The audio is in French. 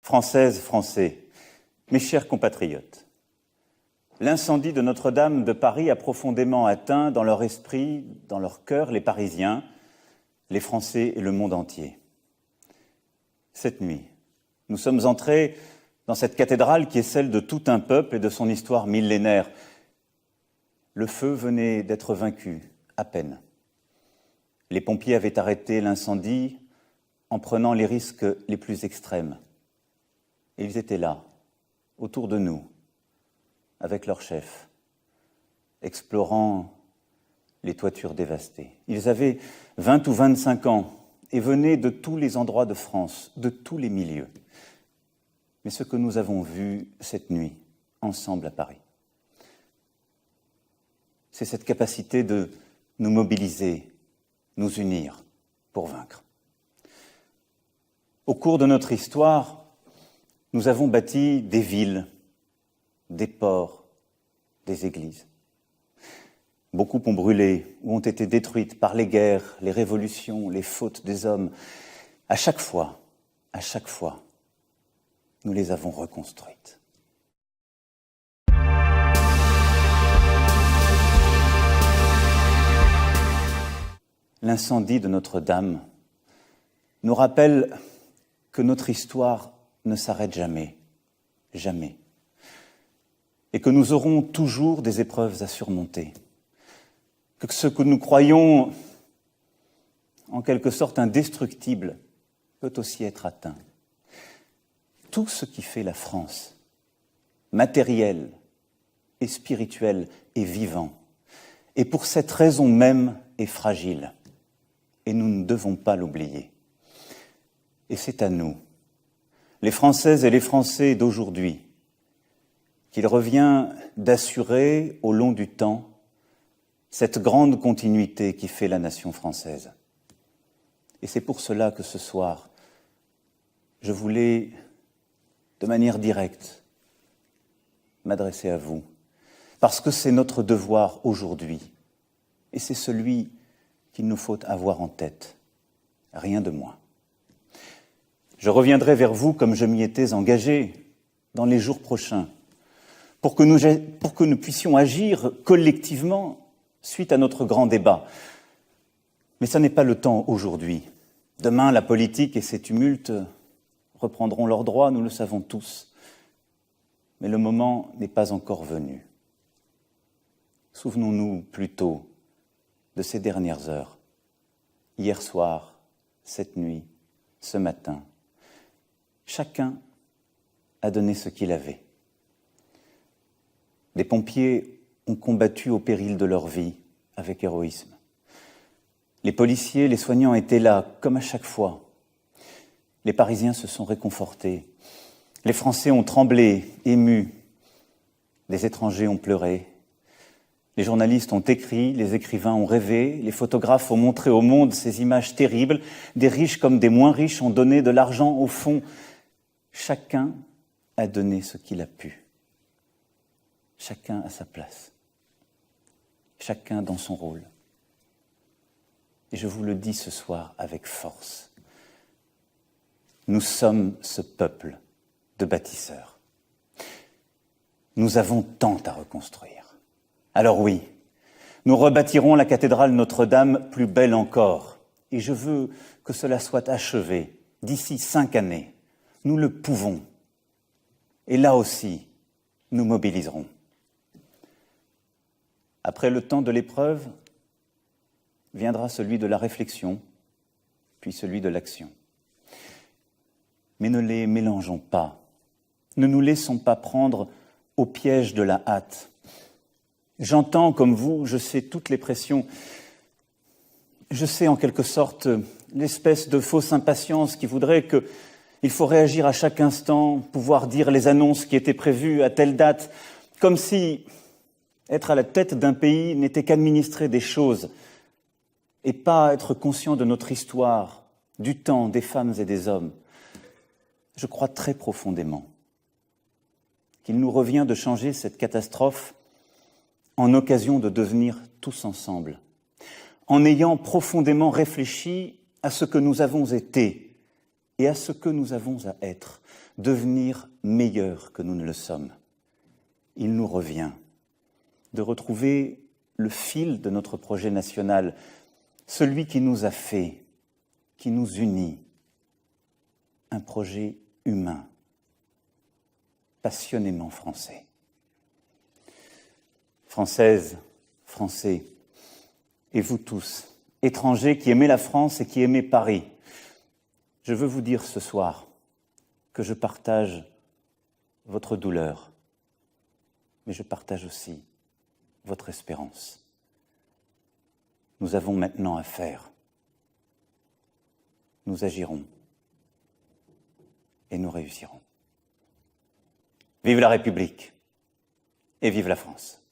Françaises, Français, mes chers compatriotes, l'incendie de Notre-Dame de Paris a profondément atteint dans leur esprit, dans leur cœur, les Parisiens, les Français et le monde entier. Cette nuit, nous sommes entrés dans cette cathédrale qui est celle de tout un peuple et de son histoire millénaire. Le feu venait d'être vaincu, à peine. Les pompiers avaient arrêté l'incendie en prenant les risques les plus extrêmes. Et ils étaient là, autour de nous, avec leur chef, explorant les toitures dévastées. Ils avaient 20 ou 25 ans et venaient de tous les endroits de France, de tous les milieux. Mais ce que nous avons vu cette nuit, ensemble à Paris, c'est cette capacité de nous mobiliser, nous unir pour vaincre. Au cours de notre histoire, nous avons bâti des villes, des ports, des églises. Beaucoup ont brûlé ou ont été détruites par les guerres, les révolutions, les fautes des hommes. À chaque fois, nous les avons reconstruites. L'incendie de Notre-Dame nous rappelle que notre histoire ne s'arrête jamais, jamais, et que nous aurons toujours des épreuves à surmonter, que ce que nous croyons en quelque sorte indestructible peut aussi être atteint. Tout ce qui fait la France, matériel et spirituel et vivant, et pour cette raison même est fragile, et nous ne devons pas l'oublier. Et c'est à nous, les Françaises et les Français d'aujourd'hui, qu'il revient d'assurer au long du temps cette grande continuité qui fait la nation française. Et c'est pour cela que ce soir, je voulais, de manière directe, m'adresser à vous, parce que c'est notre devoir aujourd'hui, et c'est celui qu'il nous faut avoir en tête, rien de moins. Je reviendrai vers vous comme je m'y étais engagé dans les jours prochains, pour que nous puissions agir collectivement suite à notre grand débat. Mais ça n'est pas le temps aujourd'hui. Demain, la politique et ses tumultes reprendront leurs droits, nous le savons tous. Mais le moment n'est pas encore venu. Souvenons-nous plutôt de ces dernières heures, hier soir, cette nuit, ce matin. Chacun a donné ce qu'il avait. Les pompiers ont combattu au péril de leur vie avec héroïsme. Les policiers, les soignants étaient là, comme à chaque fois. Les Parisiens se sont réconfortés. Les Français ont tremblé, émus. Les étrangers ont pleuré. Les journalistes ont écrit, les écrivains ont rêvé, les photographes ont montré au monde ces images terribles. Des riches comme des moins riches ont donné de l'argent au fond. Chacun a donné ce qu'il a pu. Chacun à sa place. Chacun dans son rôle. Et je vous le dis ce soir avec force. Nous sommes ce peuple de bâtisseurs. Nous avons tant à reconstruire. Alors oui, nous rebâtirons la cathédrale Notre-Dame plus belle encore. Et je veux que cela soit achevé d'ici 5 années. Nous le pouvons. Et là aussi, nous mobiliserons. Après le temps de l'épreuve, viendra celui de la réflexion, puis celui de l'action. Mais ne les mélangeons pas. Ne nous laissons pas prendre au piège de la hâte. J'entends, comme vous, je sais toutes les pressions. Je sais en quelque sorte l'espèce de fausse impatience qui voudrait qu'il faut réagir à chaque instant, pouvoir dire les annonces qui étaient prévues à telle date, comme si être à la tête d'un pays n'était qu'administrer des choses et pas être conscient de notre histoire, du temps, des femmes et des hommes. Je crois très profondément qu'il nous revient de changer cette catastrophe en occasion de devenir tous ensemble, en ayant profondément réfléchi à ce que nous avons été et à ce que nous avons à être, devenir meilleurs que nous ne le sommes. Il nous revient de retrouver le fil de notre projet national, celui qui nous a fait, qui nous unit, un projet humain, passionnément français. Françaises, Français, et vous tous, étrangers qui aimez la France et qui aimez Paris, je veux vous dire ce soir que je partage votre douleur, mais je partage aussi votre espérance. Nous avons maintenant à faire. Nous agirons et nous réussirons. Vive la République et vive la France!